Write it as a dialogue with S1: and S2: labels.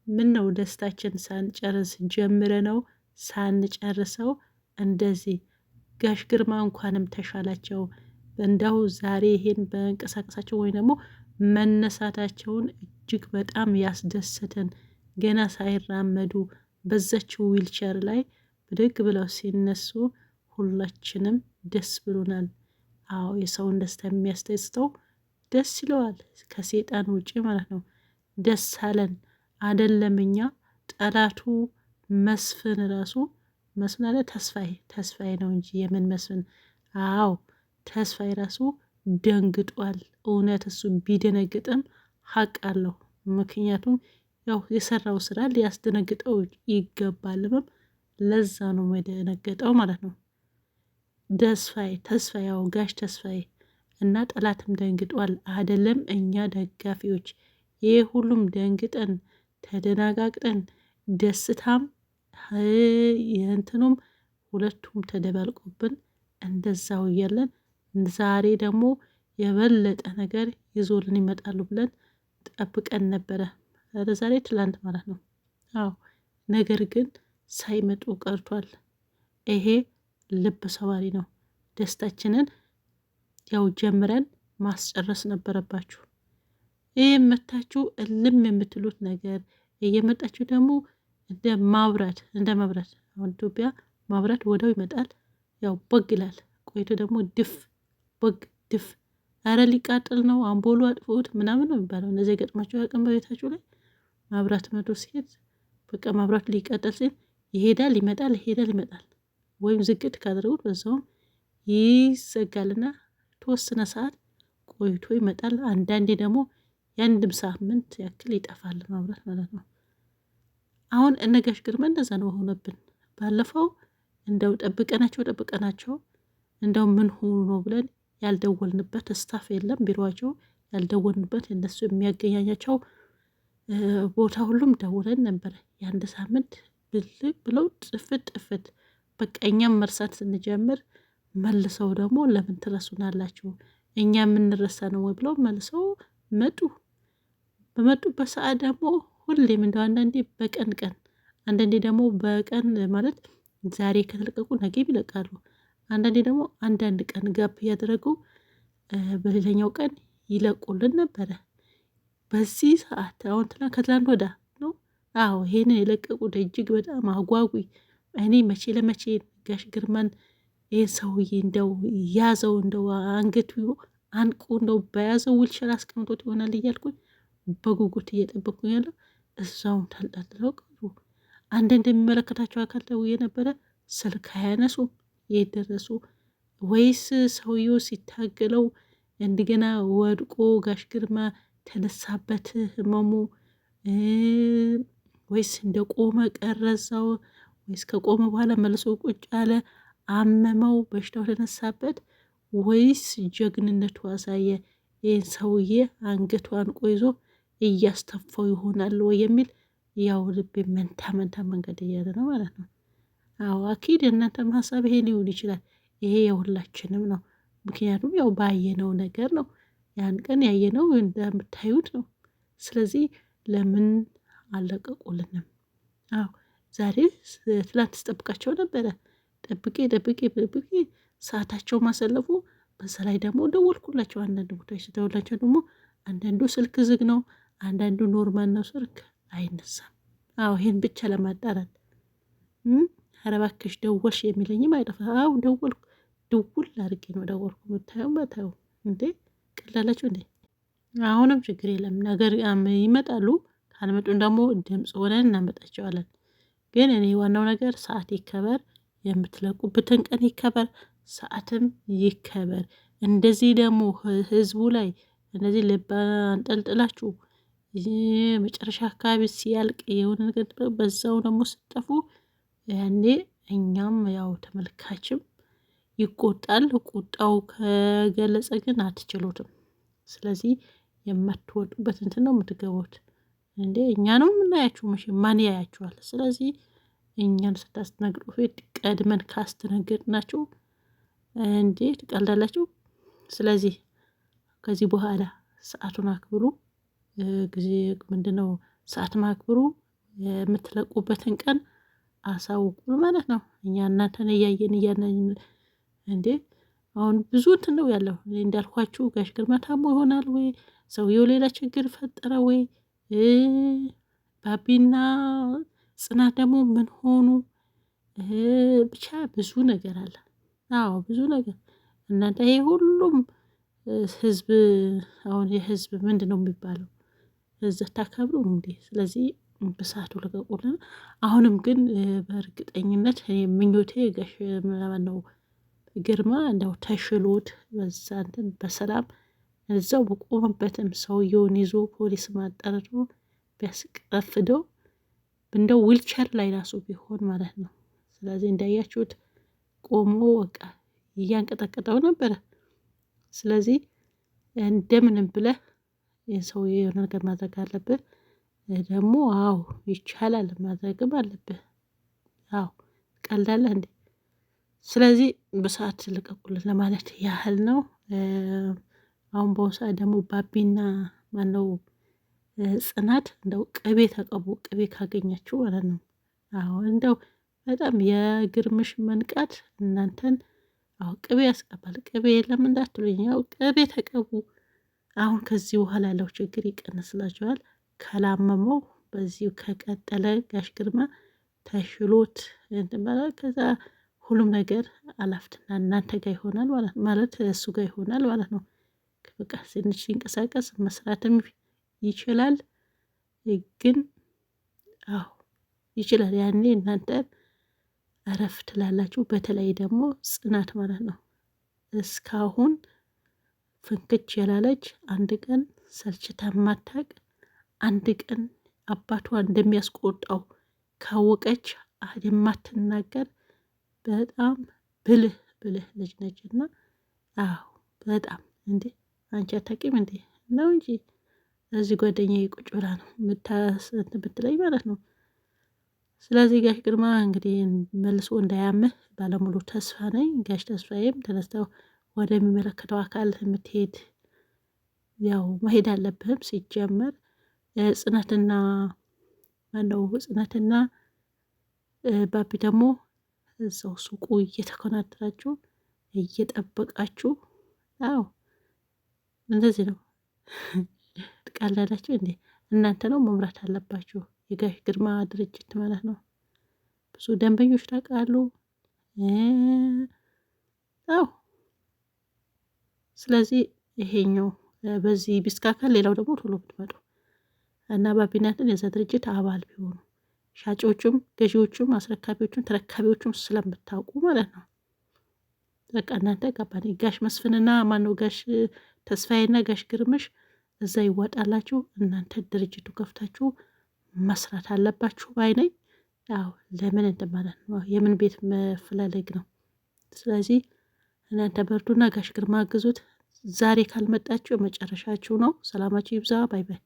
S1: ምን ነው ደስታችን ሳንጨርስ ጀምረ ነው ሳንጨርሰው እንደዚህ ጋሽ ግርማ እንኳንም ተሻላቸው። እንደው ዛሬ ይሄን በእንቀሳቀሳቸው ወይ ደግሞ መነሳታቸውን እጅግ በጣም ያስደሰተን ገና ሳይራመዱ በዛችው ዊልቸር ላይ ብድግ ብለው ሲነሱ ሁላችንም ደስ ብሎናል። አዎ የሰውን ደስታ የሚያስደስተው ደስ ይለዋል፣ ከሴጣን ውጪ ማለት ነው። ደስ አለን አይደለም እኛ ጠላቱ መስፍን ራሱ መስፍን አለ ተስፋዬ ነው እንጂ የምን መስፍን? አዎ ተስፋዬ ራሱ ደንግጧል። እውነት እሱ ቢደነግጥም ሀቅ አለው። ምክንያቱም ያው የሰራው ስራ ሊያስደነግጠው ይገባልም። ለዛ ነው የደነገጠው ማለት ነው። ተስፋዬ ያው ጋሽ ተስፋዬ እና ጠላትም ደንግጧል። አይደለም እኛ ደጋፊዎች ይሄ ሁሉም ደንግጠን ተደናጋግጠን ደስታም የእንትኑም ሁለቱም ተደባልቆብን እንደዛው እያለን ዛሬ ደግሞ የበለጠ ነገር ይዞልን ይመጣሉ ብለን ጠብቀን ነበረ። ዛሬ ትላንት ማለት ነው። አዎ ነገር ግን ሳይመጡ ቀርቷል። ይሄ ልብ ሰባሪ ነው። ደስታችንን ያው ጀምረን ማስጨረስ ነበረባችሁ። ይህ መታችሁ እልም የምትሉት ነገር እየመጣችሁ ደግሞ እንደ መብራት አሁን ኢትዮጵያ ማብራት ወደው ይመጣል፣ ያው ቦግ ይላል። ቆይቶ ደግሞ ቦግ ድፍ፣ አረ ሊቃጠል ነው አምፖሉ አጥፎት ምናምን ነው የሚባለው። እነዚህ የገጥማቸው ያቅም በቤታችሁ ላይ ማብራት መቶ ሲሄድ በቃ ማብራት ሊቃጠል ሲል ይሄዳል ይመጣል፣ ይሄዳል ይመጣል። ወይም ዝግት ካደረጉት በዛውም ይዘጋልና ተወሰነ ሰዓት ቆይቶ ይመጣል። አንዳንዴ ደግሞ የአንድም ሳምንት ያክል ይጠፋል ማብራት ማለት ነው። አሁን እነጋሽ ግርማ እንደዛ ነው ሆነብን። ባለፈው እንደው ጠብቀናቸው እንደው ምን ሆኑ ነው ብለን ያልደወልንበት ስታፍ የለም ቢሮቸው ያልደወልንበት እነሱ የሚያገኛኛቸው ቦታ ሁሉም ደውለን ነበረ። የአንድ ሳምንት ብለው ጥፍት በቃ እኛም መርሳት ስንጀምር መልሰው ደግሞ ለምን ትረሱናላችሁ እኛ የምንረሳ ነው ወይ ብለው መልሰው መጡ። በመጡበት ሰዓት ደግሞ ሁሌም እንደው አንዳንዴ በቀን አንዳንዴ ደግሞ በቀን ማለት ዛሬ ከተለቀቁ ነገ ይለቃሉ። አንዳንዴ ደግሞ አንዳንድ ቀን ጋፕ እያደረጉ በሌላኛው ቀን ይለቁልን ነበረ። በዚህ ሰዓት አሁን ከትላንት ወዳ ነው። አዎ ይሄንን የለቀቁት እጅግ በጣም አጓጉ። እኔ መቼ ለመቼ ጋሽ ግርማን ይህን ሰውዬ እንደው ያዘው እንደው አንገቱ አንቁ እንደው በያዘው ውልቸር አስቀምጦት ይሆናል እያልኩኝ በጉጉት እየጠበኩኝ ያለው እዛውም ተንጠልጥለው ቀሩ። አንድ እንደሚመለከታቸው አካል ደውዬ ነበረ፣ ስልክ አያነሱም። የደረሱ ወይስ ሰውየው ሲታገለው እንደገና ወድቆ ጋሽ ግርማ ተነሳበት ህመሙ፣ ወይስ እንደቆመ ቀረዛው፣ ወይስ ከቆመ በኋላ መልሶ ቁጭ አለ አመመው በሽታው ተነሳበት፣ ወይስ ጀግንነቱ አሳየ ይህን ሰውዬ አንገቷን ቆይዞ እያስተፋው ይሆናል ወይ የሚል ያው ልቤ መንታ መንገድ እያለ ነው ማለት ነው። አዎ አኪድ የእናንተም ሀሳብ ይሄ ሊሆን ይችላል። ይሄ የሁላችንም ነው። ምክንያቱም ያው ባየነው ነገር ነው። ያን ቀን ያየነው እንደምታዩት ነው። ስለዚህ ለምን አለቀቁልንም? አዎ ዛሬ ትላንት ስጠብቃቸው ነበረ። ጠብቄ ሰዓታቸው ማሰለፉ። በዛ ላይ ደግሞ ደወልኩላቸው። አንዳንድ ቦታዎች ስደውላቸው ደግሞ አንዳንዱ ስልክ ዝግ ነው፣ አንዳንዱ ኖርማል ነው፣ ስልክ አይነሳም። አዎ ይሄን ብቻ ለማጣራት ኧረ እባክሽ ደወልሽ የሚለኝም አይጠፋ። አዎ ደወልኩ፣ ድውል አድርጌ ነው ደወልኩ። በታዩ እንዴ ቀላላችሁ እንዴ? አሁንም ችግር የለም ነገር ይመጣሉ። ካልመጡን ደግሞ ድምጽ ሆነን እናመጣቸዋለን። ግን እኔ ዋናው ነገር ሰዓት ይከበር፣ የምትለቁበትን ቀን ይከበር፣ ሰዓትም ይከበር። እንደዚህ ደግሞ ህዝቡ ላይ እንደዚህ ልብ አንጠልጥላችሁ መጨረሻ አካባቢ ሲያልቅ የሆነ ነገር በዛው ደግሞ ስጠፉ ያኔ እኛም ያው ተመልካችም ይቆጣል። ቁጣው ከገለጸ ግን አትችሉትም። ስለዚህ የማትወጡበት እንትን ነው የምትገቡት። እንዴ እኛንም እናያችሁ መቼ ማን ያያችኋል? ስለዚህ እኛን ስታስተናግዱ ፊት ቀድመን ካስተናገድናችሁ እንዴ ትቀልዳላችሁ። ስለዚህ ከዚህ በኋላ ሰአቱን አክብሩ። ጊዜ ምንድነው ሰዓት ማክብሩ። የምትለቁበትን ቀን አሳውቁን ማለት ነው። እኛ እናንተን እያየን እንዴ አሁን ብዙ እንትን ነው ያለው። እንዳልኳችሁ ጋሽ ግርማ ታሞ ይሆናል ወይ ሰውየው ሌላ ችግር ፈጠረ ወይ ባቢና ጽናት ደግሞ ምን ሆኑ? ብቻ ብዙ ነገር አለ። አዎ ብዙ ነገር እናንተ ይሄ ሁሉም ህዝብ አሁን የህዝብ ምንድን ነው የሚባለው እዛ ታከብሩ እንዴ? ስለዚህ በሰዓቱ ልቀቁልን። አሁንም ግን በእርግጠኝነት ምኞቴ ጋሽ ነው ግርማ እንደው ተሽሎት በዛ እንትን በሰላም እዛው በቆመበትም ሰውየውን ይዞ ፖሊስ ማጠርቶ ቢያስቀፍደው እንደው ዊልቸር ላይ ራሱ ቢሆን ማለት ነው። ስለዚህ እንዳያችሁት ቆሞ በቃ እያንቀጠቀጠው ነበረ። ስለዚህ እንደምንም ብለህ የሰውዬ የሆነ ነገር ማድረግ አለብህ። ደግሞ አዎ ይቻላል ማድረግም አለብህ። አዎ ቀልዳለህ እንዴ? ስለዚህ በሰዓት ልቀቁልን ለማለት ያህል ነው። አሁን በውሳት ደግሞ ባቢና ማነው ጽናት እንደው ቅቤ ተቀቡ፣ ቅቤ ካገኛችሁ ማለት ነው። አዎ እንደው በጣም የግርምሽ መንቃት እናንተን አዎ ቅቤ ያስቀባል። ቅቤ የለም እንዳትሉኝ፣ ያው ቅቤ ተቀቡ። አሁን ከዚህ በኋላ ያለው ችግር ይቀንስላችኋል። ካላመመው በዚሁ ከቀጠለ ጋሽ ግርማ ተሽሎት እንትን ከዛ ሁሉም ነገር አላፍትና እናንተ ጋር ይሆናል ማለት እሱ ጋር ይሆናል ማለት ነው። በቃ ትንሽ ሲንቀሳቀስ መስራትም ይችላል። ግን አዎ ይችላል። ያኔ እናንተ እረፍ ትላላችሁ። በተለይ ደግሞ ጽናት ማለት ነው እስካሁን ፍንክች ያላለች አንድ ቀን ሰልችታ ማታቅ አንድ ቀን አባቷ እንደሚያስቆጣው ካወቀች የማትናገር በጣም ብልህ ልጅ ነች። እና አዎ በጣም እንዴ አንቺ አታውቂም እንዴ ነው እንጂ እዚህ ጓደኛዬ ቁጭ ብላ ነው ብትለኝ ማለት ነው። ስለዚህ ጋሽ ግርማ እንግዲህ መልሶ እንዳያምህ ባለሙሉ ተስፋ ነኝ። ጋሽ ተስፋዬም ተነስተው ወደሚመለከተው አካል የምትሄድ ያው መሄድ አለብህም። ሲጀመር ጽናትና ማነው ጽናትና ባቢ ደግሞ እዛው ሱቁ እየተኮናተራችሁ እየጠበቃችሁ አዎ እንደዚህ ነው። ትቃላላችሁ እንዴ? እናንተ ነው መምራት አለባችሁ። የጋሽ ግርማ ድርጅት ማለት ነው። ብዙ ደንበኞች ታውቃሉ። አዎ ስለዚህ ይሄኛው በዚህ ቢስካከል ሌላው ደግሞ ቶሎ ብትመጡ እና ባቢናትን የዛ ድርጅት አባል ቢሆኑ ሻጮቹም ገዢዎቹም አስረካቢዎቹም ተረካቢዎቹም ስለምታውቁ ማለት ነው። በቃ እናንተ ገባን። ጋሽ መስፍንና ማነው ጋሽ ተስፋዬና ጋሽ ግርምሽ እዛ ይዋጣላችሁ። እናንተ ድርጅቱ ከፍታችሁ መስራት አለባችሁ ባይ ነኝ። አዎ ለምን እንደማለት ነው የምን ቤት መፈላለግ ነው። ስለዚህ እናንተ በርዱና ጋሽ ግርማ አግዙት። ዛሬ ካልመጣችሁ መጨረሻችሁ ነው። ሰላማችሁ ይብዛ። ባይ ባይ።